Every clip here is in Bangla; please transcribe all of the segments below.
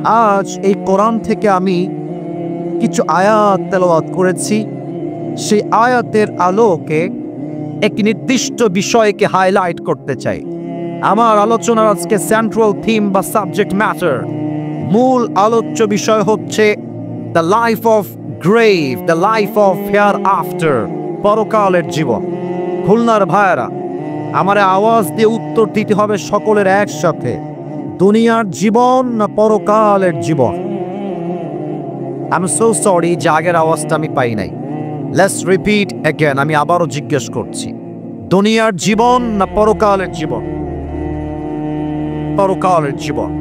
আজ এই কোরআন থেকে আমি কিছু আয়াত তেলাওয়াত করেছি। সেই আয়াতের আলোকে একটি নির্দিষ্ট বিষয়কে হাইলাইট করতে চাই। আমার আলোচনার আজকে সেন্ট্রাল থিম বা সাবজেক্ট ম্যাটার, মূল আলোচ্য বিষয় হচ্ছে the life of grave, the life of hair after, পরকালের জীবন। খুলনার ভাইয়েরা, আমার আওয়াজ দিয়ে উত্তর দিতে হবে সকলের একসাথে, দুনিয়ার জীবন না পরকালের জীবন? আই এম সো সরি যে আগের আওয়াজটা আমি পাই নাই। লেটস রিপিট অ্যাগেন, আমি আবারও জিজ্ঞেস করছি, দুনিয়ার জীবন না পরকালের জীবন? পরকালের জীবন।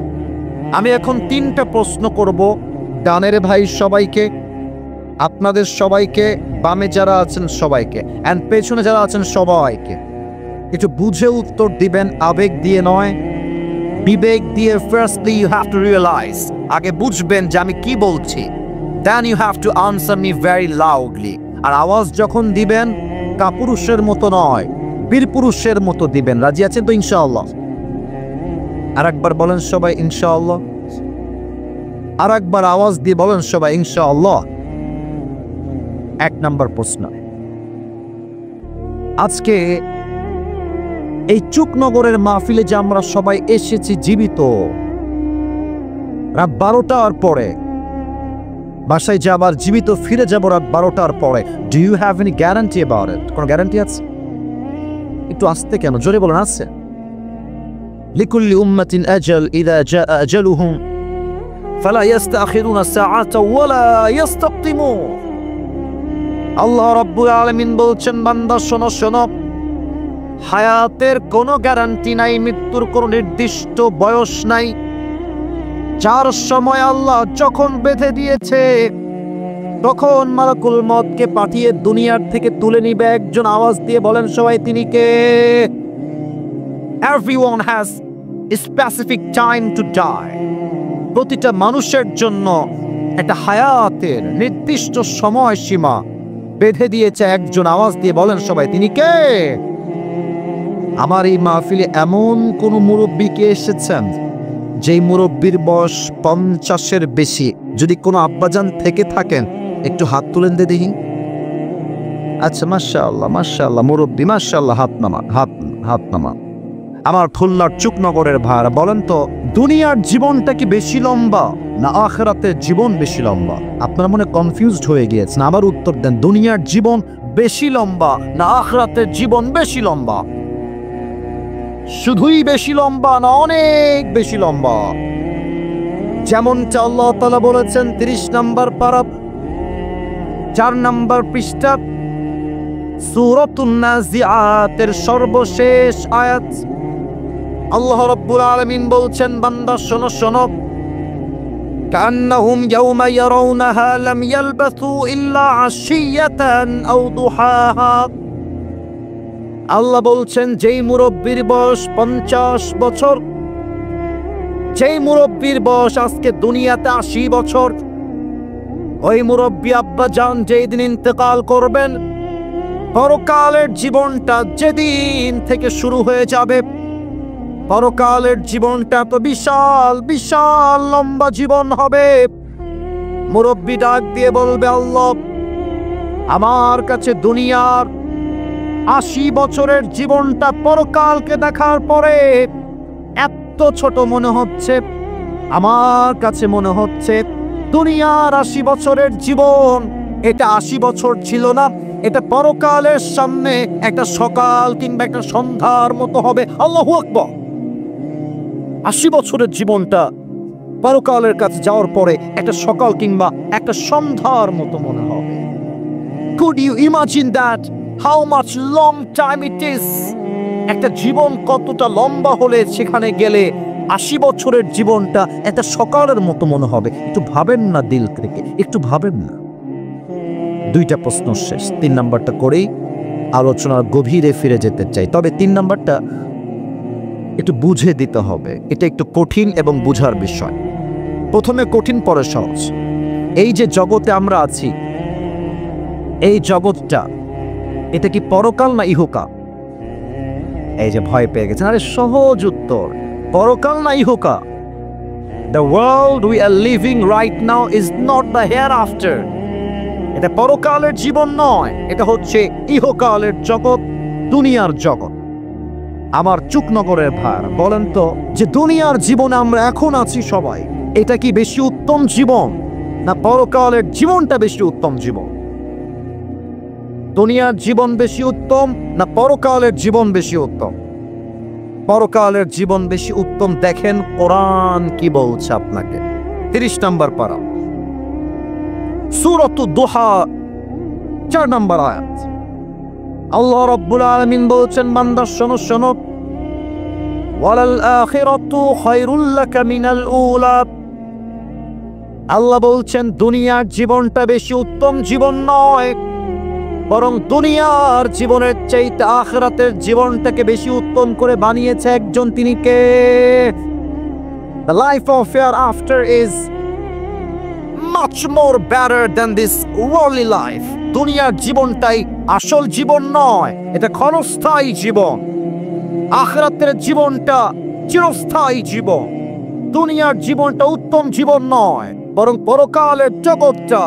আমি এখন তিনটা প্রশ্ন করব ডানের ভাই সবাইকে, আপনাদের সবাইকে, বামে যারা আছেন সবাইকে, অ্যান্ড পেছনে যারা আছেন সবাইকে। একটু বুঝে উত্তর দিবেন, আবেগ দিয়ে নয়, বিবেক দিয়ে। Firstly you have to realise, আগে বুঝবেন যে আমি কি বলছি, then you have to answer me very loudly. আর আওয়াজ যখন দিবেন কাপুরুষের মতো নয়, বীর পুরুষের মতো দিবেন। রাজি আছেন তো ইনশাআল্লাহ? আর একবার বলেন সবাই ইনশাআল্লাহ। আর একবার আওয়াজ দিয়ে বলেন সবাই ইনশাআল্লাহ। এক নম্বর প্রশ্ন, আজকে এই চুকনগরের মাহফিলে যে আমরা সবাই এসেছি জীবিত, রাত 12টার পরে বাসায় যে আবার জীবিত ফিরে যাব রাত 12টার পরে, do you have any guarantee about it? কোনো গ্যারান্টি আছে? একটু আসতে কেন, জোরে বলেন। আছে। লিকুল্লি উম্মাতিন আজাল, ইযা জাআ আজালুহুম ফালা ইস্তাখিরুনা সাআতা ওয়ালা ইস্তাকদিমুন। আল্লাহ রাব্বুল আলামিন বলছেন, বান্দা শোনো শোনো, হায়াতের কোনো গ্যারান্টি নাই, মৃত্যুর কোনো নির্দিষ্ট বয়স নাই। যার সময় আল্লাহ যখন বেঁধে দিয়েছে তখন মালাকুল মউতকে পাঠিয়ে দুনিয়ার থেকে তুলে নিবে একজন। আওয়াজ দিয়ে বলেন সবাই, তিনি কে? Everyone has a specific time to die. প্রতিটা মানুষের জন্য একটা হায়াতের নির্দিষ্ট সময়সীমা বেঁধে দিয়েছে একজন। আওয়াজ দিয়ে বলেন সবাই, তিনি কে? আমার এই মাহফিলে এমন কোন মুরব্বী কে এসেছেন যেই মুরব্বীর বয়স 50-এর বেশি? যদি কোনো আব্বাজান থেকে থাকেন একটু হাত তুলেন দে দেখি। আচ্ছা, মাশাআল্লাহ মাশাআল্লাহ, মুরব্বী মাশাআল্লাহ, হাত নামা। আমার খুলনার চুকনগরের ভাইরা, বলেন তো, দুনিয়ার জীবনটা কি বেশি লম্বা না আখিরাতের জীবন বেশি লম্বা? আপনারা মনে কনফিউজড হয়ে গিয়েছেন, আবার উত্তর দেন। দুনিয়ার জীবন বেশি লম্বা না আখিরাতের জীবন বেশি লম্বা? শুধুই বেশি লম্বা না অনেক বেশি লম্বা? যেমনটা আল্লাহ তাআলা বলেছেন 30 নম্বর পারা 4 নম্বর পৃষ্ঠা সূরাতুন নাজিআতের সর্বশেষ আয়াত। আল্লাহ রাব্বুল আলামিন বলছেন, বান্দা শোনো শোনো, কান্নাহুম ইয়াওমা ইয়ারাউনাহা লাম ইয়ালবাসু ইল্লা আশিয়াতান আও দুহাহা। আল্লাহ বলছেন, যেই মুরব্বীর বয়স 50 বছর, যেই মুরব্বীর বয়স আজকে দুনিয়াতে 80 বছর, ওই মুরব্বী আব্বা জান যেই দিন ইন্তেকাল করবেন, পরকালের জীবনটা যেদিন থেকে শুরু হয়ে যাবে, পরকালের জীবনটা তো বিশাল বিশাল লম্বা জীবন হবে। মুরব্বী ডাক দিয়ে বলবে, আল্লাহ, আমার কাছে দুনিয়ার 80 বছরের জীবনটা পরকালকে দেখার পরে এত ছোট মনে হচ্ছে। আমার কাছে মনে হচ্ছে দুনিয়ার 80 বছরের জীবন, এটা 80 বছর ছিল না, এটা পরকালের সামনে একটা সকাল কিংবা একটা সন্ধ্যার মতো হবে। আল্লাহু আকবার। 80 বছরের জীবনটা পরকালের কাছে যাওয়ার পরে একটা সকাল কিংবা একটা সন্ধ্যার মতো মনে হবে। Could you imagine that? How much long time it is? একটা জীবন কতটা লম্বা হলে সেখানে গেলে 80 বছরের জীবনটা একটা সকালের মতো মনে হবে। একটু ভাবেন না দিল থেকে, একটু ভাবেন না। 2টা প্রশ্ন শেষ, 3 নাম্বারটা করেই আলোচনার গভীরে ফিরে যেতে চাই। তবে 3 নাম্বারটা একটু বুঝে দিতে হবে, এটা একটু কঠিন এবং বুঝার বিষয়। প্রথমে কঠিন পরে সহজ। এই যে জগতে আমরা আছি, এই জগৎটা এটা কি পরকাল না ইহকাল? এই যে ভয় পেয়ে গেছেন, আরে সহজ উত্তর, পরকাল না ইহকাল? The world we are living right now is not the hereafter. এটা পরকালের জীবন নয়, এটা হচ্ছে ইহকালের জগৎ, দুনিয়ার জগৎ। আমার চুকনগরের ভাই বলেন তো, যে দুনিয়ার জীবনে আমরা এখন আছি সবাই, এটা কি বেশি উত্তম জীবন না পরকালের জীবনটা বেশি উত্তম জীবন? দুনিয়ার জীবন বেশি উত্তম না পরকালের জীবন বেশি উত্তম? পরকালের জীবন বেশি উত্তম। দেখেন কোরআন কি বলছে আপনাকে। 30 নম্বর পারা, সূরাতুদ দুহা, 4 নম্বর আয়াত। আল্লাহ রাব্বুল আলামিন বলছেন, বান্দা শোনো শোনো, ওয়ালাল আখিরাতু খায়রুল লাকা মিনাল উলা। আল্লাহ বলছেন দুনিয়ার জীবনটা বেশি উত্তম জীবন নয়, বরং দুনিয়ার জীবনের চাইতে আখিরাতের জীবনটাকে বেশি উত্তম করে বানিয়েছে একজন, তিনি কে? The life of hereafter is much more better than this worldly life. দুনিয়ার জীবনটাই আসল জীবন নয়, এটা ক্ষণস্থায়ী জীবন। আখিরাতের জীবনটা চিরস্থায়ী জীবন। দুনিয়ার জীবনটা উত্তম জীবন নয়, বরং পরকালের জগৎটা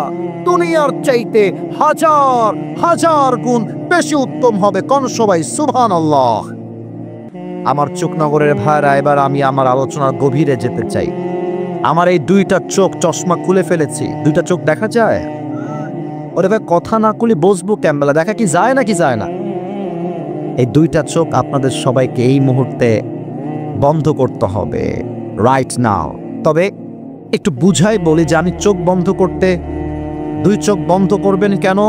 দুনিয়ার চাইতে হাজার হাজার গুণ বেশি উত্তম হবে। কোন সবাই সুবহানাল্লাহ। আমার চুকনগরের ভাইরা, এবার আমি আমার আলোচনার গভীরে যেতে চাই। আমার এই 2টা চোখ চশমা খুলে ফেলেছি। 2টা চোখ দেখা যায়? ওরে ভাই, কথা না খুলে বসবো ক্যামেরা, দেখা কি যায় নাকি যায় না? এই 2টা চোখ আপনাদের সবাইকে এই মুহূর্তে বন্ধ করতে হবে, রাইট নাও। তবে একটু বুঝাই বলি যে আমি চোখ বন্ধ করতে, 2 চোখ বন্ধ করবেন কেন?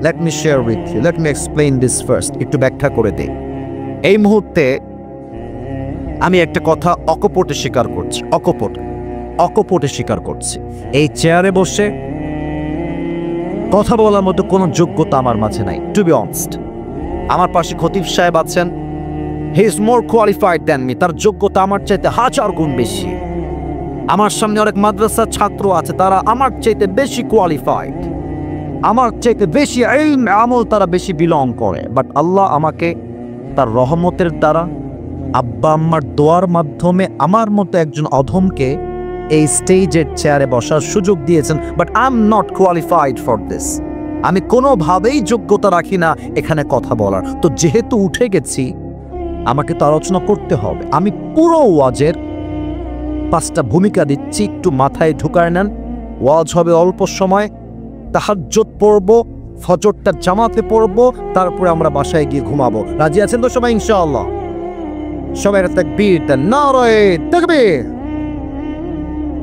Let me share with you, let me explain this first. একটু ব্যাখ্যা করে দিই। এই মুহূর্তে আমি একটা কথা অকপটে স্বীকার করছি, অকপটে স্বীকার করছি। এই চেয়ারে বসে কথা বলার মতো কোনো যোগ্যতা আমার মাঝে নাই, টু বি অনেস্ট। আমার পাশে খতিব সাহেব আছেন, he is more qualified than me, তার যোগ্যতা আমার চাইতে হাজার গুণ বেশি। আমার সামনে অনেক মাদ্রাসার ছাত্র আছে, তারা আমার চাইতে বেশি কোয়ালিফাইড, আমার চাইতে বেশি ইলম আমল তারা বেশি বিলং করে। বাট আল্লাহ আমাকে তার রহমতের দ্বারা, আব্বা আম্মার দোয়ার মাধ্যমে আমার মতো একজন অধমকে এই স্টেজের চেয়ারে বসার সুযোগ দিয়েছেন। But I am not qualified for this. আমি কোনোভাবেই যোগ্যতা রাখি না এখানে কথা বলার। তো যেহেতু উঠে গেছি, আমাকে তো আলোচনা করতে হবে। আমি পুরো ওয়াজের 5টা ভূমিকা দিচ্ছি, একটু মাথায় ঢুকায় নেন। ওয়াজ হবে অল্প সময়, তাহাজ্জুদ পড়ব, ফজরটা জামাতে পড়ব, তারপরে আমরা বাসায় গিয়ে ঘুমাবো। রাজি আছেন তো সবাই ইনশাআল্লাহ? সবাই তাকবীর দেন, নারায়ে তাকবীর।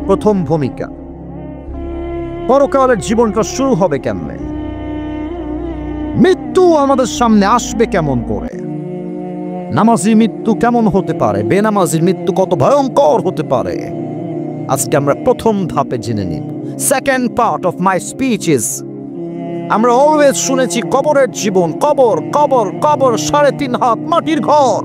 প্রথম ভূমিকা, পরকালের জীবনটা শুরু হবে কেমনে? মৃত্যু আমাদের সামনে আসবে কেমন করে? নামাজি মৃত্যু কেমন হতে পারে? বেনামাজির মৃত্যু কত ভয়ঙ্কর হতে পারে? আজকে আমরা প্রথম ধাপে জেনে নিই। Second part of my speech is, আমরা অলওয়েজ শুনেছি কবরের জীবন, কবর কবর কবর, 3.5 হাত মাটির ঘর।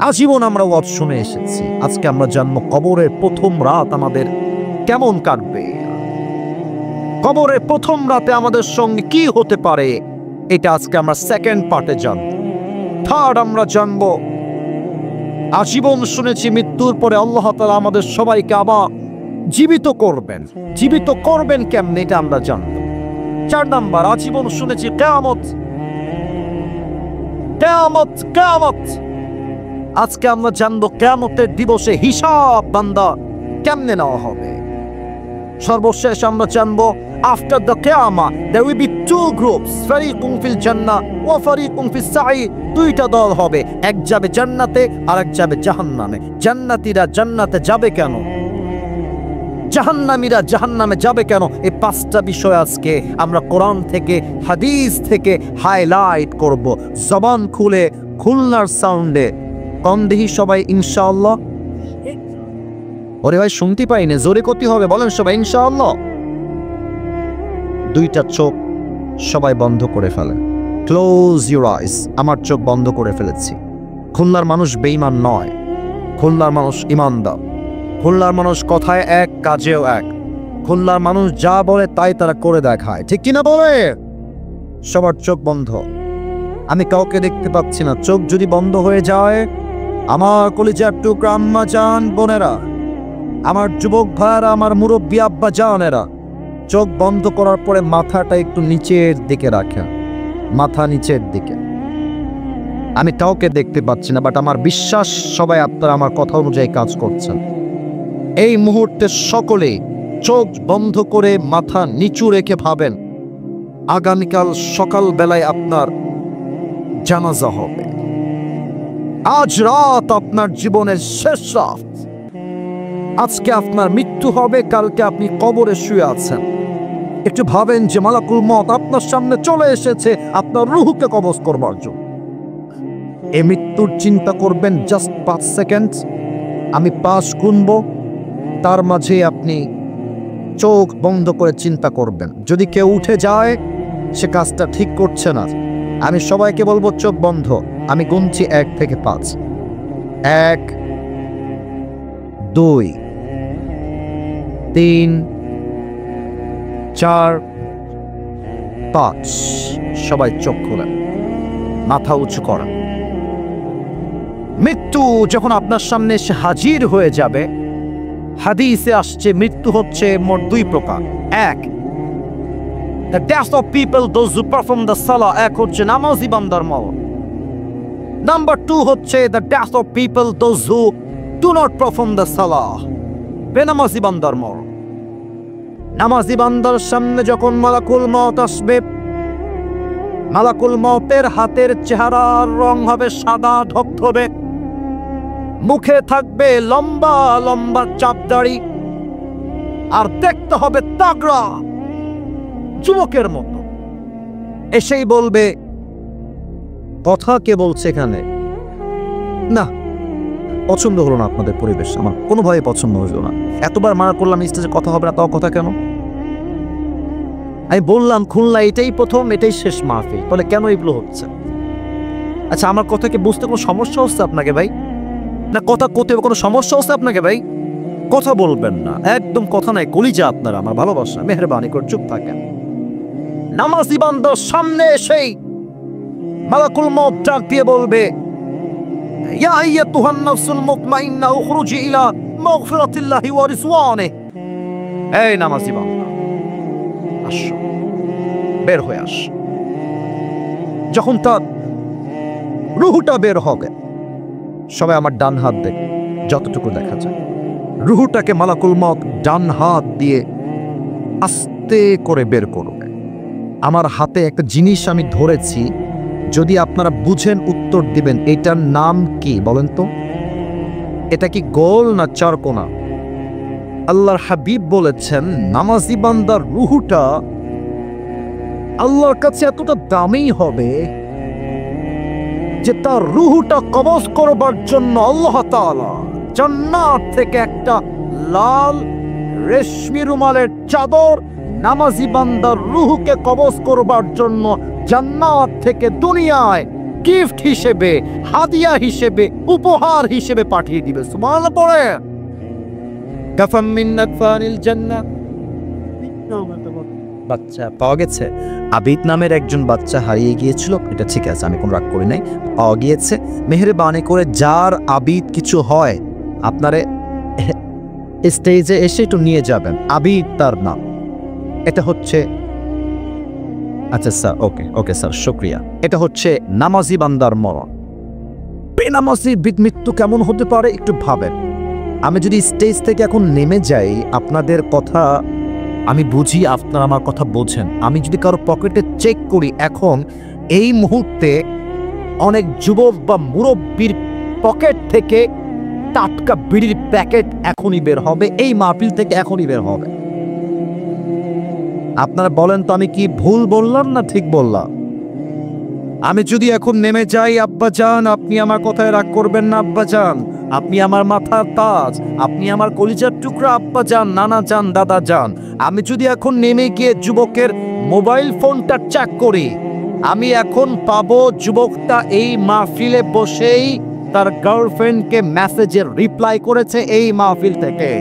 আজীবন আমরা ওয়াজ শুনে এসেছি। আজকে আমরা জানবো কবরের প্রথম রাত আমাদের কেমন কাটবে, কবরের প্রথম রাতে আমাদের সঙ্গে কি হতে পারে। এটা আজকে আমরা সেকেন্ড পার্টে জানব। থার্ড আমরা জানবো, আজীবন শুনেছি মৃত্যুর পরে আল্লাহ তাআলা আমাদের সবাইকে আবার জীবিত করবেন। জীবিত করবেন কেমনে, এটা আমরা জানব। 4 নাম্বার, আজীবন শুনেছি কিয়ামত কিয়ামত কিয়ামত। আজকে আমরা জানবো কিয়ামতের দিবসে হিসাব বান্দা কেমনে নেওয়া হবে। সর্বশেষ আমরা জানবো, আফটার দ্য কিয়ামা there will be 2 groups, ফারিকুন ফিল জান্নাহ ওয়া ফারিকুন ফিস সাঈর। 2টা দল হবে, এক যাবে জান্নাতে আর এক যাবে জাহান্নামে। জান্নাতীরা জান্নাতে যাবে কেন, জাহান্নামীরা জাহান্নামে যাবে কেন? এই 5টা বিষয় আজকে আমরা কোরআন থেকে হাদিস থেকে হাইলাইট করব। জবান খুলে খুলনার সাউন্ডে কম দেখি সবাই ইনশাআল্লাহ। ওরে ভাই শুনতে পাই না, জোরে করতে হবে, বলেন সবাই ইনশাআল্লাহ। 2টা চোখ সবাই বন্ধ করে ফেলে, ক্লোজ ইউর আইস। আমার চোখ বন্ধ করে ফেলেছি। খুলনার মানুষ বেঈমান নয়, খুলনার মানুষ ইমানদার। খুলনার মানুষ কথায় এক, কাজেও এক। খুলনার মানুষ যা বলে তাই তারা করে দেখায়, ঠিক কিনা বলে? সবার চোখ বন্ধ। আমি কাউকে দেখতে পাচ্ছি না। চোখ যদি বন্ধ হয়ে যায়, আমার কলিজার টুকরা আম্মা জান বোনেরা, আমার যুবক ভাইরা, আমার মুরব্বী আব্বা জানেরা, চোখ বন্ধ করার পরে মাথাটা একটু নিচের দিকে রাখেন, মাথা নিচের দিকে। আমি কাউকে দেখতে পাচ্ছি না, বাট আমার বিশ্বাস সবাই আপনারা আমার কথা অনুযায়ী কাজ করছেন। এই মুহূর্তে সকলে চোখ বন্ধ করে মাথা নিচু রেখে ভাবেন আগামীকাল সকাল বেলায় আপনার জানাজা হবে। আজ রাত আপনার জীবনের শেষ রাত। আজকে আপনার মৃত্যু হবে, কালকে আপনি কবরে শুয়ে আছেন। একটু ভাবেন যে মালাকুল মউত আপনার সামনে চলে এসেছে আপনার রূহকে কবজ করবার জন্য। এই মৃত্যুর চিন্তা করবেন জাস্ট 5 সেকেন্ড। আমি 5 গুনব, তার মাঝে আপনি চোখ বন্ধ করে চিন্তা করবেন। যদি কেউ উঠে যায় সে কাজটা ঠিক করছে না। আমি সবাইকে বলবো চোখ বন্ধ। আমি গুনছি 1 থেকে 5। 1 2 3 4 5। সবাই চোখ খোলেন, মাথা উঁচু করেন। মৃত্যু যখন আপনার সামনে এসে হাজির হয়ে যাবে, হাদিসে আসছে মৃত্যু হচ্ছে মোট 2 প্রকার। 1, the death of people those who perform the salah, এক হচ্ছে নামাজি বান্দার মওত। নাম্বার 2 হচ্ছে the death of people those who do not perform the salah, বেনামাজি বান্দার মওত। নামাজি বান্দার সামনে যখন মালাকুল মউত আসবে, মালাকুল মউতের হাতের চেহারার রং হবে সাদা ধবধবে, মুখে থাকবে লম্বা লম্বা চাপদাড়ি, আর দেখতে হবে তাগড়া যুবকের মতো। এসেই বলবে, কথা কে বলছে এখানে? না, পছন্দ হলো না আপনাদের পরিবেশ, আমার কোনোভাবে পছন্দ হলো না। এতবার মানা করলাম স্টেজে কথা হবে না, তাও কথা কেন? আমি বললাম খুলনা এটাই প্রথম, এটাই শেষ মাহফিল, তাহলে কেন এগুলো হচ্ছে? আচ্ছা, আমার কথাকে বুঝতে কোনো সমস্যা হচ্ছে আপনাকে ভাই? না কথা কোতে কোনো সমস্যা হচ্ছে আপনাকে ভাই? কথা বলবেন না, একদম কথা নাই। কলিজা আপনারা, আমার ভালোবাসা, মেহেরবানি করে চুপ থাকেন। নামাজি বান্দার সামনে এসেই মালাকুল মউত ডাক দিয়ে বলবে, ইয়া আইয়াতুহান নাফসুল মুতমাইন্না উখরুজি ইলা মাগফিরাতিল্লাহি ওয়া রিজওয়ানিহি। এই নামাজি বান্দা, আসো, বের হয়ে আস। যখন তার রূহটা বের হবে, সবাই আমার ডান হাত দেখে, যতটুকু দেখা যায়, রূহটাকে মালাকুল মউত ডান হাত দিয়ে আস্তে করে বের করবে। আমার হাতে একটা জিনিস আমি ধরেছি, যদি আপনারা বুঝেন উত্তর দিবেন। এটার নাম কি বলেন তো? এটা কি গোল না চারকোনা? আল্লাহর হাবিব বলেছেন নামাজি বান্দার রূহটা আল্লাহর কাছে এতটা দামি হবে যে তার রূহটা কবজ করবার জন্য আল্লাহ তাআলা জান্নাত থেকে একটা লাল রেশমি রুমালের চাদর নামাজি বান্দার রূহকে কবজ করবার জন্য জান্নাত থেকে দুনিয়ায় গিফট হিসেবে, হাদিয়া হিসেবে, উপহার হিসেবে পাঠিয়ে দিবে। সুবহানাল্লাহ পড়ে। কাফাম মিন আকফানিল জান্নাহ। বাচ্চা পাওয়া গেছে। আবিদ নামের একজন বাচ্চা হারিয়ে গিয়েছিল, এটা ঠিক আছে, আমি কোনো রাগ করি নাই, পাওয়া গিয়েছে। মেহেরবানি করে যার আবিদ কিছু হয় আপনারে স্টেজে এসে একটু নিয়ে যাবেন। আবিদ তার নাম। এটা হচ্ছে, আচ্ছা স্যার, ওকে স্যার, শুকরিয়া। এটা হচ্ছে নামাজি বান্দার মরণ। বেনামাজি মৃত্যু কেমন হতে পারে একটু ভাবেন। আমি যদি স্টেজ থেকে এখন নেমে যাই, আপনাদের কথা আমি বুঝি, আপনারা আমার কথা বোঝেন। আমি যদি কারো পকেটে চেক করি, এখন এই মুহূর্তে অনেক যুবক বা মুরব্বীর পকেট থেকে টাটকা বিড়ির প্যাকেট এখনই বের হবে, এই মাহফিল থেকে এখনই বের হবে। আপনারা বলেন তো আমি কি ভুল বললাম না ঠিক বললাম? আমি যদি এখন নেমে যাই, আব্বা জান আপনি আমার কথায় রাগ করবেন না, আব্বা জান আপনি আমার মাথার তাজ, আপনি আমার কলিজার টুকরা, আব্বা জান, নানা জান, দাদা জান। আমি যদি এখন নেমে গিয়ে যুবকের মোবাইল ফোনটা চেক করি, আমি এখন পাবো যুবকটা এই মাহফিলে বসেই তার গার্লফ্রেন্ডকে মেসেজের রিপ্লাই করেছে এই মাহফিল থেকে।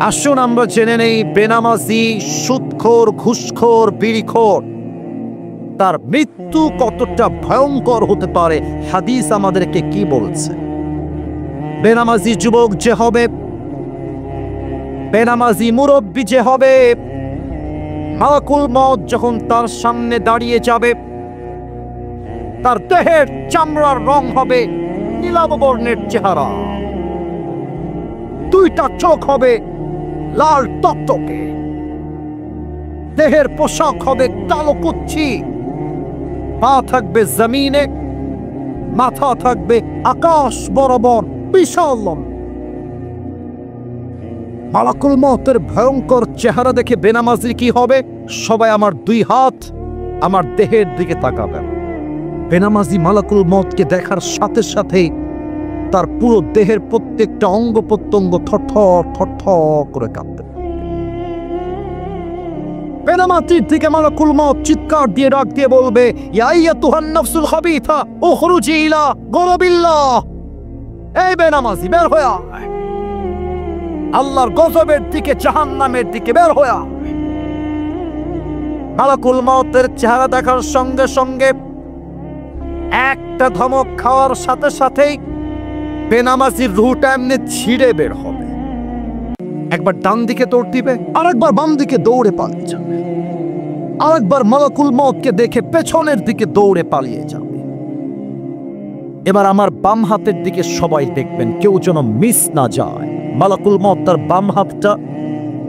আসুন আমরা জেনে নেই বেনামাজি, সুদখোর, ঘুষখোর, বিড়িখোর তার মৃত্যু কতটা ভয়ঙ্কর হতে পারে হাদিস আমাদেরকে কি বলছে। বেনামাজি যুবক যে হবে, বেনামাজি মুরব্বী যে হবে, মালাকুল মউত যখন তার সামনে দাঁড়িয়ে যাবে, তার দেহের চামড়ার রং হবে নীলাভ বর্ণের চেহারা, দুইটা চোখ হবে লাল টকটকে, দেহের পোশাক হবে কালো কুচ্ছি, পা থাকবে জমিনে, মাথা থাকবে আকাশ বরাবর বিশাল। মালাকুল মউতের ভয়ঙ্কর চেহারা দেখে বেনামাজির কি হবে? সবাই আমার দুই হাত আমার দেহের দিকে তাকাবেন। বেনামাজি মালাকুল মউতকে দেখার সাথে সাথে তার পুরো দেহের প্রত্যেকটা অঙ্গ প্রত্যঙ্গ থরথর থরথর করে কাঁপবে। বেনামাজির দিকে মালাকুল মউত চিৎকার দিয়ে ডাক দিয়ে বলবে, ইয়া আইয়াতুহান নাফসুল খাবিথা উখরুজি ইলা গযবিল্লাহ। এই বেনামাজি বের হয়ে আয়, আল্লাহর গজবের দিকে, জাহান্নামের দিকে বের হয়ে আয়। মালাকুল মউতের চেহারা দেখার সঙ্গে সঙ্গে একটা ধমক খাওয়ার সাথে সাথেই বেনামাজির রূহটা এমনি ছিঁড়ে বের হবে। একবার ডান দিকে দৌড় দিবে, আরেকবার বাম দিকে দৌড়ে পালিয়ে যাবে, আরেকবার মালাকুল মউতকে দেখে পেছনের দিকে দৌড়ে পালিয়ে যাবে। এবার আমার বাম হাতের দিকে সবাই দেখবেন, কেউ যেন মিস না যায়। মালাকুল মউত তার বাম হাতটা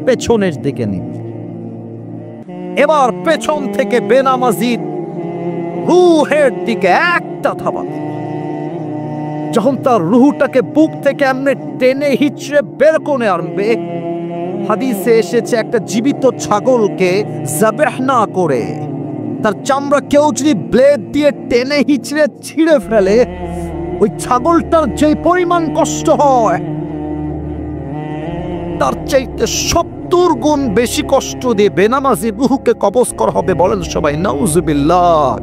পেছনের দিকে নিবে। এবার পেছন থেকে বেনামাজির রূহের দিকে একটা থাবা দিবে। যখন তার রূহটাকে বুক থেকে এমনি টেনে হিচড়ে বের করে আনবে, হাদিসে এসেছে একটা জীবিত ছাগলকে যাবেহ না করে তার চামড়া কেউ যদি ব্লেড দিয়ে টেনে হিচড়ে ছিঁড়ে ফেলে, ওই ছাগলটার যে পরিমাণ কষ্ট হয় তার চাইতে 70 গুণ বেশি কষ্ট দিয়ে বেনামাজির রূহকে কবজ করা হবে। বলেন সবাই নাউজুবিল্লাহ।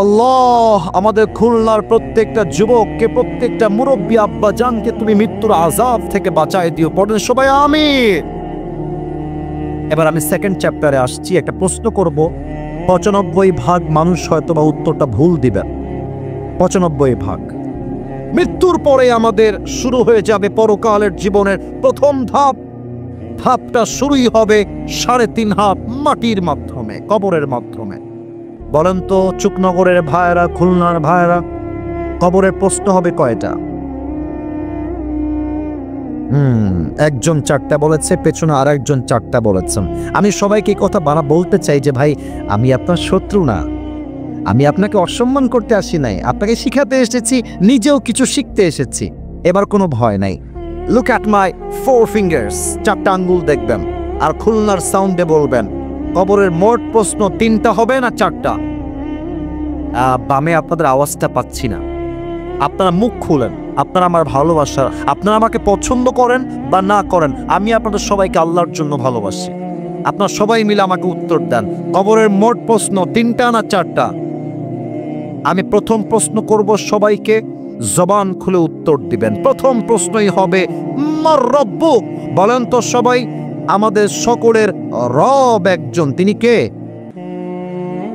আল্লাহ আমাদের খুলনার প্রত্যেকটা যুবককে, প্রত্যেকটা মুরব্বী আব্বা জানকে তুমি মৃত্যুর আযাব থেকে বাঁচায় দিও। পড়েন সবাই আমিন। এবার আমি সেকেন্ড চ্যাপ্টারে আসছি। একটা প্রশ্ন করব, 95% মানুষ হয়তো বা উত্তরটা ভুল দিবেন। 95%। মৃত্যুর পরে আমাদের শুরু হয়ে যাবে পরকালের জীবনের প্রথম ধাপ। ধাপটা শুরুই হবে 3.5 হাত মাটির মাধ্যমে, কবরের মাধ্যমে। বলেন তো চুকনগরের ভাইরা, খুলনার ভাইরা, কবরের প্রশ্ন হবে কয়টা? একজন 4টা বলেছে, পেছনে আর একজন 4টা বলেছেন। আমি সবাইকে কথা বলতে চাই যে ভাই, আমি আপনার শত্রু না, আমি আপনাকে অসম্মান করতে আসি নাই, আপনাকে শিখাতে এসেছি, নিজেও কিছু শিখতে এসেছি। এবার কোনো ভয় নাই। লুক অ্যাট মাই 4 fingers, 4টা আঙ্গুল দেখবেন আর খুলনার সাউন্ডে বলবেন কবরের মোট প্রশ্ন 3টা হবে না 4টা? বামে আপনাদের আওয়াজটা পাচ্ছি না, আপনারা মুখ খুলেন। আপনারা আমার ভালোবাসার, আপনারা আমাকে পছন্দ করেন বা না করেন, আমি আপনাদের সবাইকে আল্লাহর জন্য ভালোবাসি। আপনারা সবাই মিলে আমাকে উত্তর দেন, কবরের মোট প্রশ্ন 3টা না 4টা? আমি প্রথম প্রশ্ন করব, সবাইকে জবান খুলে উত্তর দিবেন। প্রথম প্রশ্নই হবে মার রব্বুক। বলেন তো সবাই, আমাদের সকলের রব একজন, তিনি কে?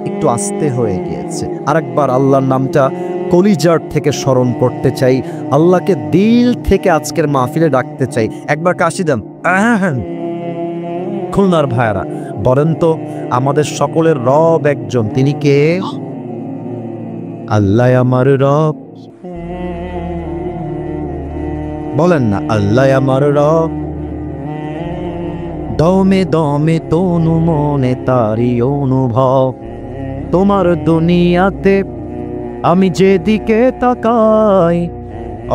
একটু আস্তে হয়ে গিয়েছে, আরেকবার আল্লাহর নামটা কলিজার থেকে স্মরণ করতে চাই, আল্লাহকে দিল থেকে আজকের মাহফিলে ডাকতে চাই। একবার কাশি দেন। খুলনার ভাইরা বলেন তো, আমাদের সকলের রব একজন, তিনি কে? আল্লাহ আমার রব। বলেন না, আল্লাহ আমার রব। দমে দমে তনু মনে তারি অনুভব, তোমার দুনিয়াতে আমি যেদিকে তাকাই,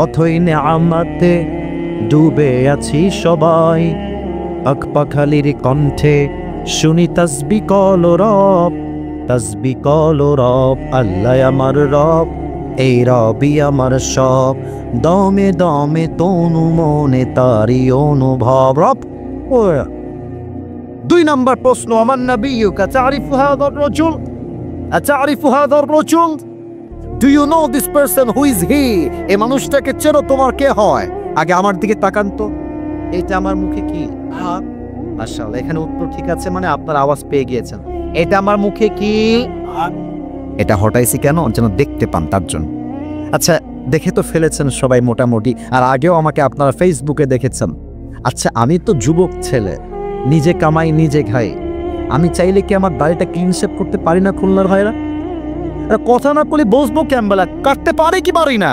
অথই নেয়ামতে ডুবে আছি সবাই। আকপাখালির কণ্ঠে শুনি তাসবিহ কলরব, তাসবিহ কলরব। আল্লাহ আমার রব, এই রবই আমার সব। দমে দমে তনু মনে তারি অনুভব। রব। 2 নম্বর প্রশ্ন, আমার নবিয়ুকা তারিফু হাযার রাজুল, আতারিফু হাযার রাজুল? Do you know this person, who is he? এই মানুষটাকে চেনো, তোমার কে হয়? আগে আমার দিকে তাকান তো, এটা আমার মুখে কি? মাশাআল্লাহ, এখানে উত্তর ঠিক আছে, মানে আপনার আওয়াজ পেয়ে গিয়েছেন। এটা আমার মুখে কি? এটা হটাইছি কেন? যেন দেখতে পান, তার জন্য। আচ্ছা, দেখে তো ফেলেছেন সবাই মোটামুটি, আর আগেও আমাকে আপনারা ফেসবুকে দেখেছেন। আচ্ছা, আমি তো যুবক ছেলে, নিজে কামাই নিজে খাই, আমি চাইলে কি আমার দাড়িটা ক্লিন শেভ করতে পারি না? খুলনার ভাইরা কথা না বলে বসবো কেমবেলা, কাটতে পারি কি পারি না?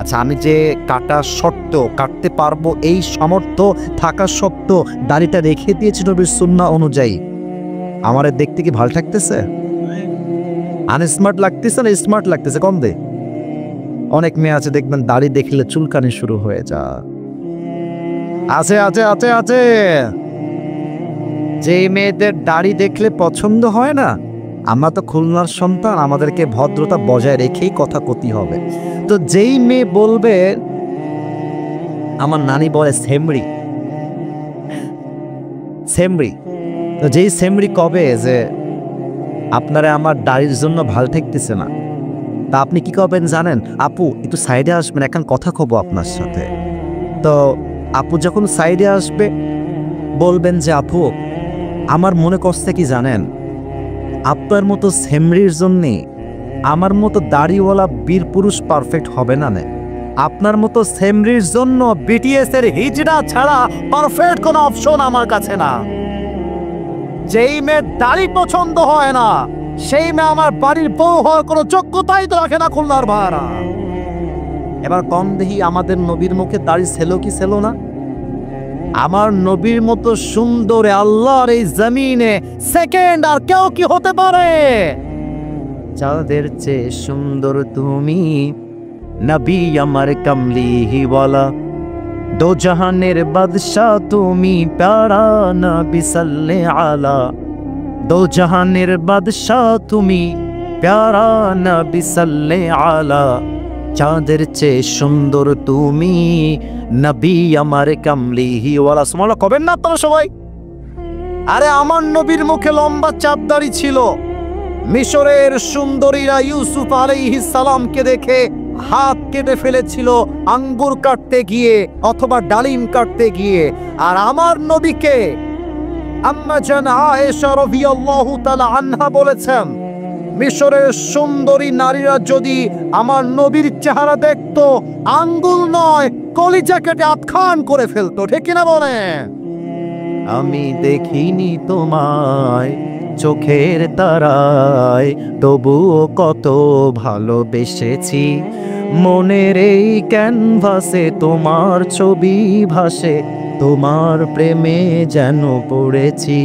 আচ্ছা, আমি যে কাটা সত্ত্বেও কাটতে পারবো এই সামর্থ্য থাকা সত্ত্বেও দাড়িটা রেখে দিয়েছি নবীর সুন্নাহ অনুযায়ী, আমারে দেখতে কি ভালো লাগতেছে? আনস্মার্ট লাগতেছে না স্মার্ট লাগতেছে? কম দে। অনেক মেয়ে আছে দেখবেন দাড়ি দেখলে চুলকানি শুরু হয়ে যা। আছে আছে আছে আছে যে মেয়েদের দাড়ি দেখলে পছন্দ হয় না, আমরা তো খুলনার সন্তান, আমাদেরকে ভদ্রতা বজায় রেখেই কথা কতি হবে। তো যেই মেয়ে বলবে, আমার নানি বলে সেমরি সেমরি, তো যেই সেমরি কবে যে আপনারা আমার দাড়ির জন্য ভালো ঠেকতেছে না, তা আপনি কি করবেন জানেন? আপু একটু সাইডে আসবেন, এখন কথা কব আপনার সাথে। তো আপু যখন সাইডে আসবে বলবেন যে আপু আমার মনে করছে কি জানেন, আপনার মতো সেমরির জন্যে আমার মতো দাড়িওয়ালা বীর পুরুষ পারফেক্ট হবে না। আপনার মতো সেমরির জন্য বিটিএস এর হিজড়া ছাড়া পারফেক্ট কোনো অপশন আমার কাছে না। যেই মেয়ের দাড়ি পছন্দ হয় না সেই মেয়ে আমার বাড়ির বউ হওয়ার কোনো যোগ্যতাই তো রাখে না খুলনার ভাড়া। এবার কম দেখি আমাদের নবীর মুখে দাড়ি ছিল কি ছিল না? আমার নবীর মতো সুন্দর আল্লাহর এই জমিনে সেকেন্ড আর কেউ কি হতে পারে? যাদের চেয়ে সুন্দর তুমি, নবী আমার কামলি ওয়ালা, দো জাহানের বাদশা তুমি, প্যারা নবী সাল্লে আলা, দো জাহানের বাদশা তুমি, প্যারা নবী সাল্লে আলা, চাঁদের চেয়ে সুন্দর তুমি, নবী আমার কামলি ওয়ালা। সুবহানাল্লাহ কবেন না আপনারা সবাই? আরে আমার নবীর মুখে লম্বা চাপ দাড়ি ছিল। মিশরের সুন্দরীরা ইউসুফ আলাইহিস সালামকে দেখে হাত কেটে ফেলেছিল আঙ্গুর কাটতে গিয়ে অথবা ডালিম কাটতে গিয়ে, আর আমার নবীকে আম্মা জান আয়েশা রাদিয়াল্লাহু তাআলা আনহা বলেছেন, মিশরের সুন্দরী নারীরা যদি আমার নবীর চেহারা দেখতো, আঙ্গুল নয় কলিজা কেটে আতখান করে ফেলতো। ঠিক কিনা বলে? আমি দেখিনি তোমায় চোখের তারায়, তবুও কত ভালোবেসেছি, মনের এই ক্যানভাসে তোমার ছবি ভাসে, তোমার প্রেমে যেন পড়েছি।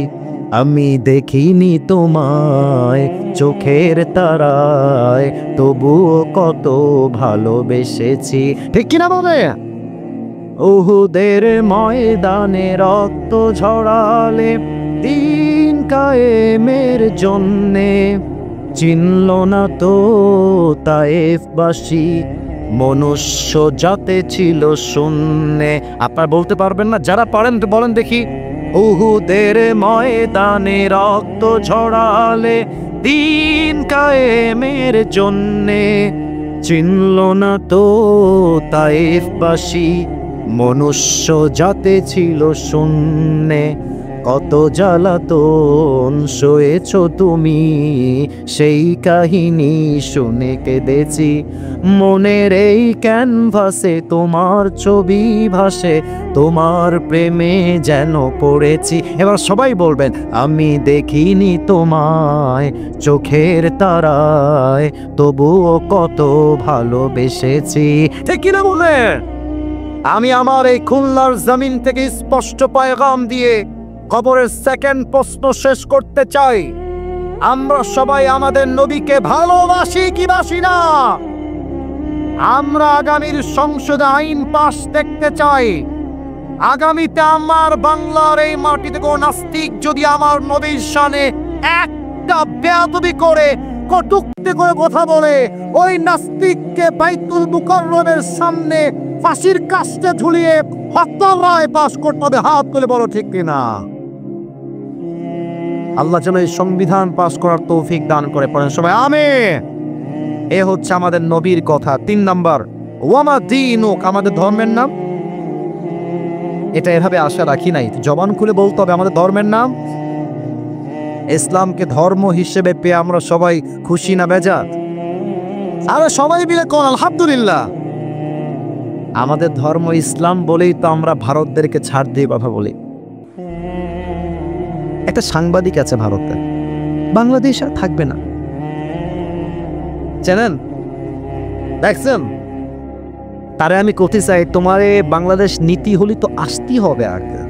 আমি দেখিনি তোমায় চোখের তারায়, তবুও কত ভালোবেসেছি। ঠিক কিনা বলে? উহুদের ময়দানে রক্ত ঝরালে দিন কায়েমের জন্যে, চিনল না তো তায়েফবাসী, মনুষ্য জাতে ছিল শূন্যে। আপনারা বলতে পারবেন না? যারা পারেন বলেন দেখি। উহুদের ময়দানে রক্ত ঝরালে দিন কায়েমের জন্যে, চিনল না তো তায়েফবাসী, মনুষ্য জাতে ছিল শূন্যে। কত জ্বালাতন সয়েছ তুমি, সেই কাহিনী শুনে কেঁদেছি, মনের এই ক্যানভাসে তোমার ছবি ভাসে, তোমার প্রেমে যেন পড়েছি। এবার সবাই বলবেন, আমি দেখিনি তোমায় চোখের তারায়, তবুও কত ভালোবেসেছি। ঠিক কিনা বলে? আমি আমার এই খুলনার জমিন থেকে স্পষ্ট পয়গাম দিয়ে খবরের সেকেন্ড প্রশ্ন শেষ করতে চাই। আমরা সবাই আমাদের নবীকে ভালোবাসি কি বাসি না? আমরা আগামীর সংসদে আইন পাশ দেখতে চাই। আগামীতে আমার বাংলার এই মাটিতে কোনো নাস্তিক যদি আমার নবীর শানে একটা বেয়াদবি করে কটূক্তি করে কথা বলে, ওই নাস্তিককে বাইতুল মুকাররমের সামনে ফাঁসির কাস্টে ঝুলিয়ে হত্যার রায় পাশ করতে হবে। হাত তুলে বলো ঠিক কিনা? আল্লাহ যেন এই সংবিধান পাশ করার তৌফিক দান করে। পড়েন সবাই আমিন। এ হচ্ছে আমাদের নবীর কথা। 3 নাম্বার, ওয়ামা দীনুক, আমাদের ধর্মের নাম। এটা এভাবে আশা রাখি নাই, জবান খুলে বলতে হবে আমাদের ধর্মের নাম। ইসলামকে ধর্ম হিসেবে পেয়ে আমরা সবাই খুশি না বেজার? আরে সবাই মিলে কোন আলহামদুলিল্লাহ। আমাদের ধর্ম ইসলাম বলেই তো আমরা ভারতদেরকে ছাড় দিয়ে কথা বলি। একটা সাংবাদিক আছে ভারতে, বাংলাদেশ আর থাকবে না, জানেন? দেখছেন? তারে আমি করতে চাই, তোমারে বাংলাদেশ নীতি হলি তো আসতেই হবে আগে।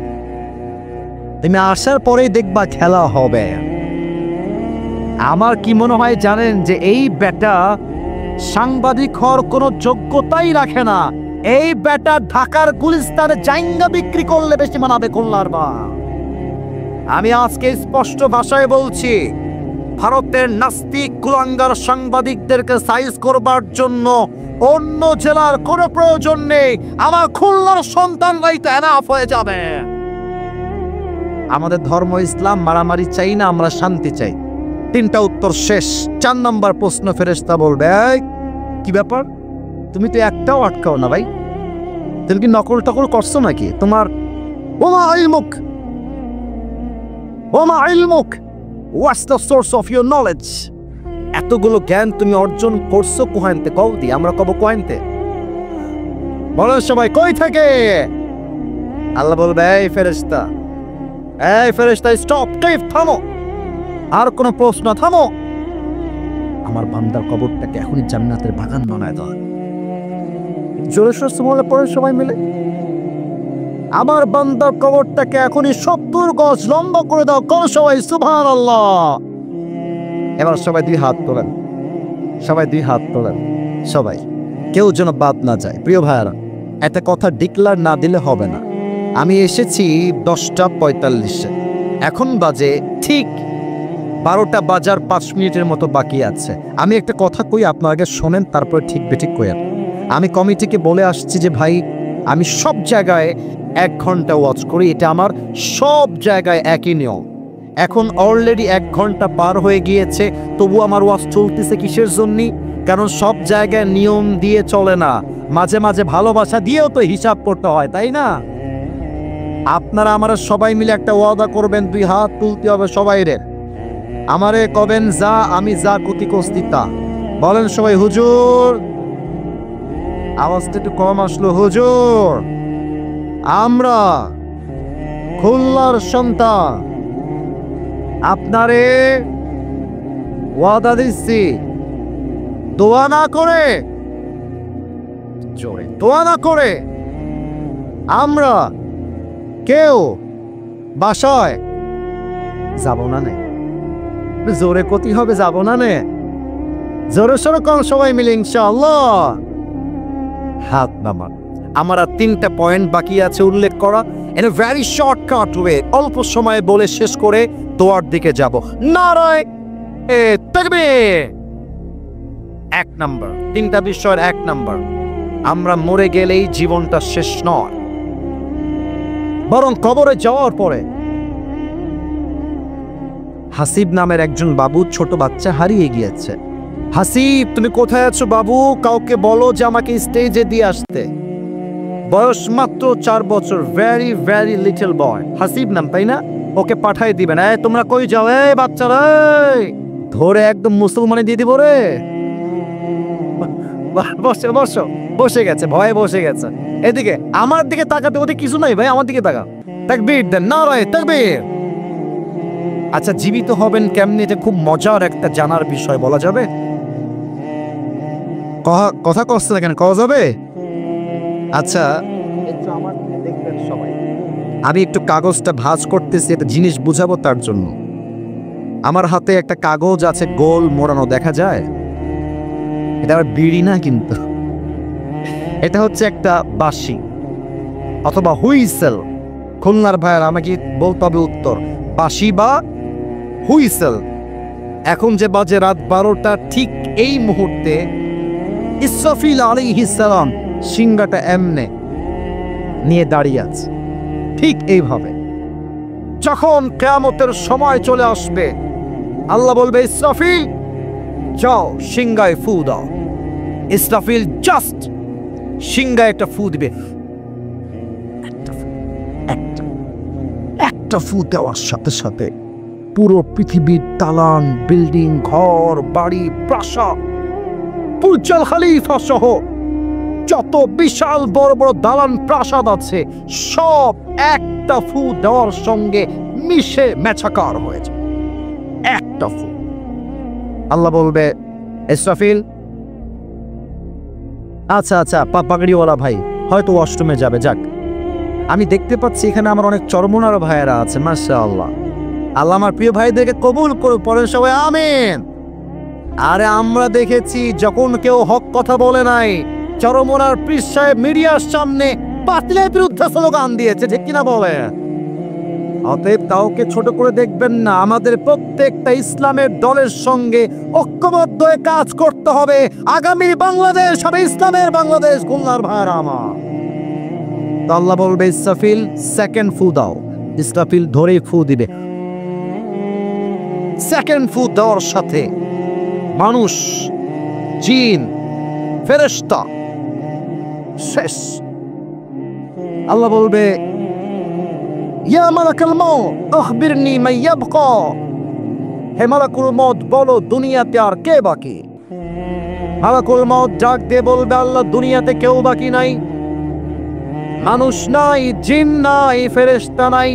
তুমি আসার পরেই দেখবা খেলা হবে। আমার কি মনে হয় জানেন, যে এই বেটা সাংবাদিক হওয়ার কোনো যোগ্যতাই রাখে না। এই বেটা ঢাকার গুলিস্তানে জাইঙ্গা বিক্রি করলে বেশি মানাবে কল্যাণ বা। আমি আজকে স্পষ্ট ভাষায় বলছি, ভারতের নাস্তিক কুলাঙ্গার সাংবাদিকদেরকে সাইজ করবার জন্য অন্য জেলার কোনো প্রয়োজন নেই। আমার খুলনার সন্তানরাই তো এনাফ হয়ে যাবে। আমাদের ধর্ম ইসলাম, মারামারি চাই না, আমরা শান্তি চাই। 3টা উত্তর শেষ। 4 নম্বর প্রশ্ন ফেরেশতা বলবে, কি ব্যাপার, তুমি তো একটাও আটকাও না ভাই, তুমি কি নকল টকল করছো নাকি? তোমার ওমা ইলমুক, ওমা ইলমুক, what's the source of your knowledge? এতগুলো জ্ঞান তুমি অর্জন করছো কোহাইনতে? কও দি, আমরা কব কোহাইনতে। বলো সবাই কই থেকে? আল্লাহ বলবে, এই ফেরেশতা, এই ফেরেশতা, স্টপ, থামো। আর কোনো প্রশ্ন? থামো। আমার বান্দার কবরটাকে এখনই জান্নাতের বাগান বানায় দাও। জোরে সোরে সুবহানাল্লাহ পড়ে সবাই মিলে। আমার বান্দার কবরটাকে এখনই 70 গজ লম্বা করে দাও। কোন সবাই সুবহানাল্লাহ। এবার সবাই 2 হাত তোলেন, সবাই 2 হাত তোলেন, সবাই, কেউ যেন বাদ না যায়। প্রিয় ভাইয়ারা, একটা কথা ডিক্লার না দিলে হবে না। আমি এসেছি 10টা 45-এ, এখন বাজে ঠিক 12টা বাজার 5 মিনিটের মতো বাকি আছে। আমি একটা কথা কই, আপনার আগে শোনেন, তারপরে ঠিক বেঠিক কইেন। আমি কমিটিকে বলে আসছি যে ভাই, আমি সব জায়গায় 1 ঘন্টা ওয়াচ করি, এটা আমার সব জায়গায় একই নিয়ম। এখন অলরেডি 1 ঘন্টা পার হয়ে গিয়েছে, তবু আমার ওয়াচ চলতেছে কিসের জন্য? কারণ সব জায়গায় নিয়ম দিয়ে চলে না, মাঝে মাঝে ভালোবাসা দিয়েও তো হিসাব করতে হয়, তাই না? আপনারা আমরা সবাই মিলে একটা ওয়াদা করবেন, 2 হাত তুলতে হবে সবাইরে। আমারে কবেন যা, আমি যা কুতি কস্তি তা। বলেন সবাই হুজুর। আওয়াজটা একটু কম আসলো। হুজুর, আমরা খুলনার সন্তান আপনারে ওয়াদা দিচ্ছি, দোয়া না করে, জোরে দোয়া না করে আমরা কেউ বাসায় যাব না নে। জোরে কতি হবে, যাব না নে। জোরে সরে কম সবাই মিলে ইনশাআল্লাহ। হাত নামান। আমার আর 3টা পয়েন্ট বাকি আছে উল্লেখ করা। In a very shortcut way, অল্প সময়ে বলে শেষ করে দোয়ার দিকে যাব। নারায়ে তাকবীর। 1 নাম্বার, 3টা বিষয়ের 1 নাম্বার, আমরা মরে গেলেই জীবনটা শেষ নয়, বরং কবরে যাওয়ার পরে হাসিব নামের একজন বাবু, ছোট বাচ্চা হারিয়ে গিয়েছে। হাসিব, তুমি কোথায় আছো বাবু? কাউকে বলো যে আমাকে স্টেজে দিয়ে আসতে। বয়স মাত্র 4 বছর, very very little boy. Hasib নাম, তাই না? ওকে পাঠাই দিবেন। তোমরা কই যাও? বাচ্চারা, ধরে একদম মুসলমানে দিয়ে দিব রে। বসে বসো, বসে গেছে, ভয়ে বসে গেছে। এদিকে আমার দিকে তাকাতে, ওদিকে কিছু নাই ভাই, আমার দিকে তাকা। তাকবীর দেন, নারায়ে তাকবীর। আচ্ছা, জীবিত হবেন কেমনি? এটা খুব মজার একটা জানার বিষয়, বলা যাবে? কথা কষ্ট না কেন, কওয়া যাবে? আচ্ছা, আমার দেখবেন সবাই, আমি একটু কাগজটা ভাঁজ করতেছি, একটা জিনিস বুঝাবো তার জন্য। আমার হাতে একটা কাগজ আছে, গোল মোড়ানো, দেখা যায়? এটা আবার বিড়ি না কিন্তু, এটা হচ্ছে একটা বাঁশি অথবা হুইসেল। খুলনার ভাইয়ের আমাকে বলতে হবে উত্তর, বাঁশি বা হুইসেল। এখন যে বাজে রাত 12টা, ঠিক এই মুহূর্তে ইসরাফিল আলাইহিস সালাম সিংহাটা এমনে নিয়ে দাঁড়িয়ে আছে। ঠিক এইভাবে যখন কিয়ামতের সময় চলে আসবে, আল্লাহ বলবে, ইসরাফিল যাও সিংহায় ফু দাও। ইসরাফিল জাস্ট সিংহায় একটা ফু দিবে। একটা ফু দেওয়ার সাথে সাথে পুরো পৃথিবীর দালান, বিল্ডিং, ঘর, বাড়ি, প্রাসাদ, বুর্জ খলিফা সহ যত বিশাল বড় বড় দালান প্রাসাদ আছে সব একটা ফু দেওয়ার সঙ্গে মিশে মেছাকার হয়েছে। একটা ফু। আল্লাহ বলবে, ইসরাফিল, আচ্ছা আচ্ছা পাগড়িওয়ালা ভাই হয়তো অষ্টমে যাবে, যাক আমি দেখতে পাচ্ছি এখানে আমার অনেক চরমনার ভাইয়েরা আছে, মাশাআল্লাহ। আল্লাহ আমার প্রিয় ভাইদেরকে কবুল করে, পড়েন সবাই আমিন। আরে আমরা দেখেছি যখন কেউ হক কথা বলে নাই, চরমনার পীর সাহেব মিডিয়ার সামনে বাতিলের বিরুদ্ধে স্লোগান দিয়েছে, ঠিক কিনা বলে? অতএব কাউকে ছোট করে দেখবেন না, আমাদের প্রত্যেকটা ইসলামের দলের সঙ্গে ঐক্যবদ্ধ হয়ে কাজ করতে হবে। আগামী বাংলাদেশ হবে ইসলামের বাংলাদেশ, খুলনার ভাইরা আমার। আল্লাহ বলবে, ইসরাফিল সেকেন্ড ফু দাও। ইসরাফিল ধরেই ফু দিবে। সেকেন্ড ফু দেওয়ার সাথে মানুষ, জিন, ফেরেশতা শেষ। আল্লাহ বলবে, ইয়া মালাকুল মউত আখবিরনি মান ইয়াবকা। হে মালাকুল মউত, বলো দুনিয়াতে আর কে বাকি? মালাকুল মউত ডাক দিয়ে বলবে, আল্লাহ দুনিয়াতে কেউ বাকি নাই, মানুষ নাই, জিন নাই, ফেরেশতা নাই,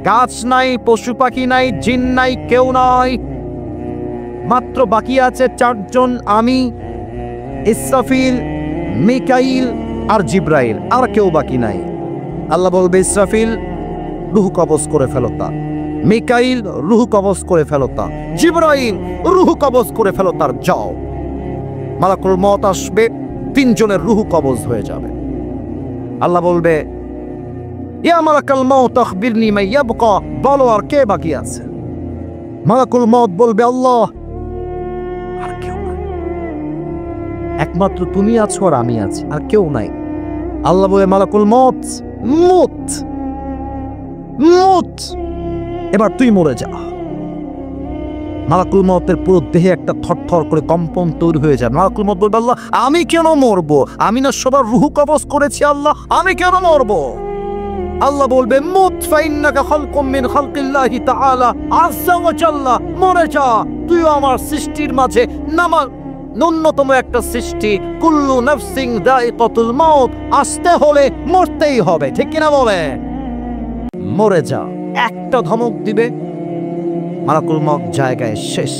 গাছ নাই, পশু পাখি নাই, জিন নাই, কেউ নাই, মাত্র বাকি আছে চারজন, আমি, ইসরাফিল, মিকাইল আর জিব্রাইল, আর কেউ বাকি নাই। আল্লাহ বলবে, ইসরাফিল রূহ কবজ করে ফেলো তার, মিকাইল রূহ কবজ করে ফেলো তার, জিব্রাইল রূহ কবজ করে ফেলো তার, যাও। মালাকুল মউত আসবে, তিনজনের রূহ কবজ হয়ে যাবে। আল্লাহ বলবে, ইয়া মালাকুল মউত আখবিরনি মান ইয়াবকা, বলো আর কে বাকি আছে? মালাকুল মউত বলবে, আল্লাহ আর কেউ নাই, একমাত্র তুমি আছো আর আমি আছি, আর কেউ নাই। আল্লাহ বলে, মালাকুল মউত মুত মুত, এবার তুই মরে যা। মালাকুল মউতের পুরো দেহে একটা থরথর করে কম্পন তৈরি হয়ে যায়। মালাকুল মউত বলবে, আল্লাহ আমি কেন মরবো? আমি না সবার রূহ কবজ করেছি, আল্লাহ আমি কেন মরবো? আল্লাহ বলবে, মুত ফাইন্নাকা খালকুম মিন খালকিল্লাহি তাআলা আযজা ওয়া জাল্লা, মরে যা, তুইও আমার সৃষ্টির মাঝে ন্যূনতম একটা সৃষ্টি। কুল্লু নাফসিন যায়িকাতুল মাউত, আসতে হলে মরতেই হবে, ঠিক কিনা বলে? মরে যা। একটা ধমক দিবে, মালাকুল মউত জায়গায় শেষ।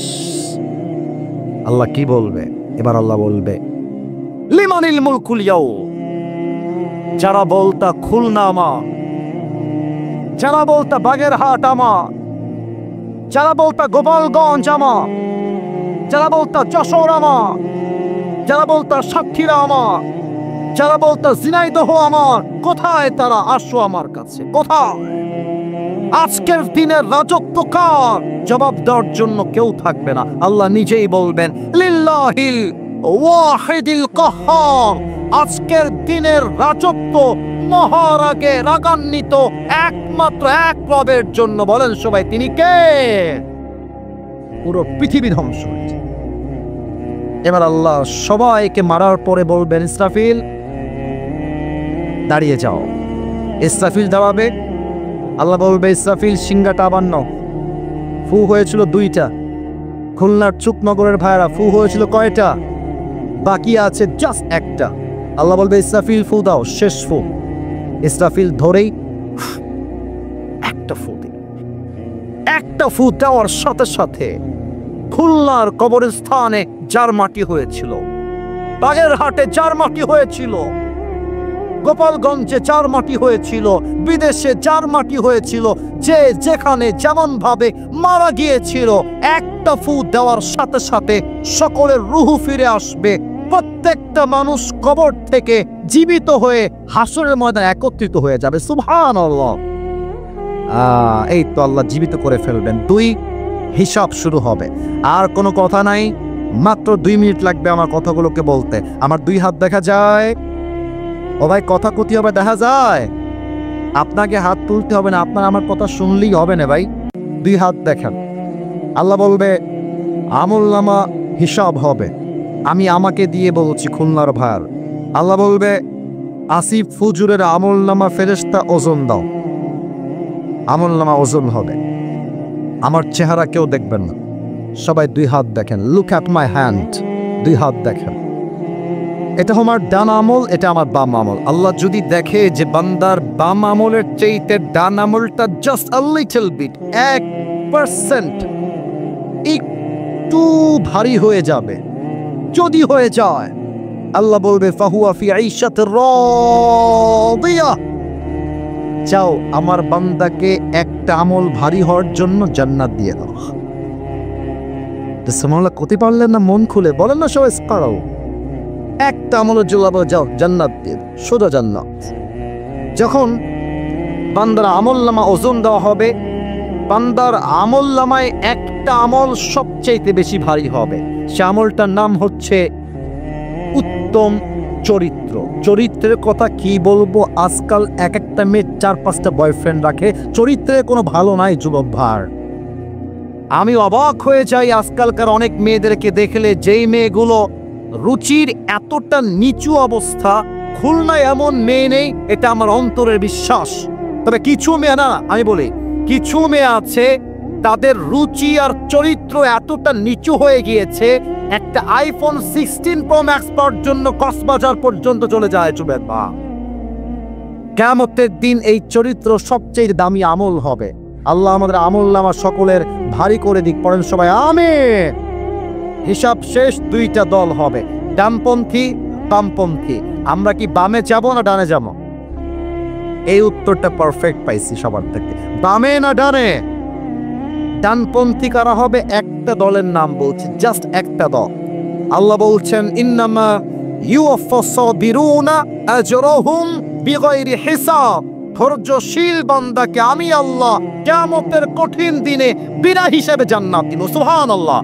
আল্লাহ কি বলবে? এবার আল্লাহ বলবে, লিমানিল মুলকুল ইয়াউম, যারা বলতা খুলনা আমার, যারা বলতা বাগেরহাট আমার, যারা বলতা গোপালগঞ্জ আমার, যারা বলতা যশোর আমার, যারা বলতা সাতক্ষীরা আমার, যারা বলতা ঝিনাইদহ আমার, কোথায় তারা? আসো আমার কাছে। কোথায়? আজকের দিনের রাজত্ব কার? জবাব দেওয়ার জন্য কেউ থাকবে না। আল্লাহ নিজেই বলবেন, লিল্লাহিল ওয়াহিদিল কাহ্হার, আজকের দিনের রাজত্ব মহারাগে রাগান্বিত একমাত্র এক রবের জন্য। বলেন সবাই, তিনি কে? পুরো পৃথিবী ধ্বংস হয়েছে। এবার আল্লাহ সবাইকে মারার পরে বলবেন, ইসরাফিল দাঁড়িয়ে যাও। ইসরাফিল দাঁড়াবে। আল্লাহ বলবে, ইসরাফিল সিংহাটা আবার নাও। ফু হয়েছিল 2টা। খুলনার চুকনগরের ভাইরা, ফু হয়েছিল কয়টা? বাকি আছে জাস্ট একটা। আল্লাহ বলবে, ইসরাফিল ফু দাও, শেষ ফু। ইসরাফিল ধরেই একটা ফু দিল। একটা ফু দেওয়ার সাথে সাথে খুলনার কবরস্থানে যার মাটি হয়েছিল, বাগেরহাটে যার মাটি হয়েছিল, গোপালগঞ্জে যার মাটি হয়েছিল, বিদেশে যার মাটি হয়েছিল, যে যেখানে যেমন ভাবে মারা গিয়েছিল, একটা ফু দেওয়ার সাথে সাথে সকলের রূহ ফিরে আসবে। প্রত্যেকটা মানুষ কবর থেকে জীবিত হয়ে হাসরের ময়দানে একত্রিত হয়ে যাবে। সুবহানাল্লাহ। এই তো আল্লাহ জীবিত করে ফেলবেন। 2 হিসাব শুরু হবে। আর কোনো কথা নাই, মাত্র 2 মিনিট লাগবে আমার কথাগুলোকে বলতে। আমার 2 হাত দেখা যায়? ও ভাই, কথা কতি হবে দেখা যায়? আপনাকে হাত তুলতে হবে না, আপনার আমার কথা শুনলেই হবে না ভাই। 2 হাত দেখেন। আল্লাহ বলবে, আমলনামা হিসাব হবে। আমি আমাকে দিয়ে বলছি, খুলনার ভার। আল্লাহ বলবে, আসিফ ফুজুরের আমলনামা ফেরেশতা ওজন দাও। আমলনামা ওজন হবে। আমার চেহারা কেউ দেখবেন না, সবাই দুই হাত দেখেন। লুক অ্যাট মাই হ্যান্ড, দুই হাত দেখেন। এটা আমার ডান আমল, এটা আমার বাম আমল। আল্লাহ যদি দেখে যে বান্দার বাম আমলের চাইতে ডান আমলটা জাস্ট আ লিটল বিট, 1% একটু ভারী হয়ে যাবে, যদি হয়ে যায় আল্লাহ বলবে ফাহুয়া ফি আইশাতির রাদিয়া, চাও আমার বান্দাকে একটা আমল ভারী হওয়ার জন্য জান্নাত দিয়ে দাও। সুবহানাল্লাহ, করতে পারলেন না মন খুলে বলেন না সবাই পারো। একটা আমলের জন্য যাও জান্নাত দিয়ে, সোজা জান্নাত। যখন বান্দার আমল নামা ওজন দেওয়া হবে, বান্দার আমল নামায় একটা আমল সবচেয়ে বেশি ভারী হবে। সে আমলটার নাম হচ্ছে উত্তম চরিত্র। চরিত্রের কথা কি বলবো, আজকাল এক একটা মেয়ে 4-5টা বয়ফ্রেন্ড রাখে, চরিত্রে কোনো ভালো নাই যুবক ভার। আমি অবাক হয়ে যাই আজকালকার অনেক মেয়েদেরকে দেখলে, যেই মেয়েগুলো রুচির এতটা নিচু অবস্থা, খুলনায় এমন মেয়ে নেই, এটা আমার অন্তরের বিশ্বাস। তবে কিছু মেয়ে, না আমি বলি কিছু মেয়ে আছে তাদের রুচি আর চরিত্র এতটা নিচু হয়ে গিয়েছে, একটা আইফোন 16 প্রো ম্যাক্স পাওয়ার জন্য কক্সবাজার পর্যন্ত চলে যায় যুবক বা। কিয়ামতের দিন এই চরিত্র সবচেয়ে দামি আমল হবে। আল্লাহ আমাদের আমল নামা সকলের ভারী করে দিক, পড়েন সবাই আমিন। হিসাব শেষ, দুইটা দল হবে, ডানপন্থী বামপন্থী। আমরা কি বামে যাব না ডানে যাব? এই উত্তরটা পারফেক্ট পাইছি সবার থেকে, বামে না ডানে। ডানপন্থী কারা হবে? একটা দলের নাম বলছি, জাস্ট একটা দল। আল্লাহ বলছেন ইন্নামা ইউওয়াফাস সাবিরুনা আজরাহুম বিগাইরি হিসাব। ধৈর্যশীল বান্দাকে আমি আল্লাহ কিয়ামতের কঠিন দিনে বিনা হিসাবে জান্নাত দিব। সুবহানাল্লাহ।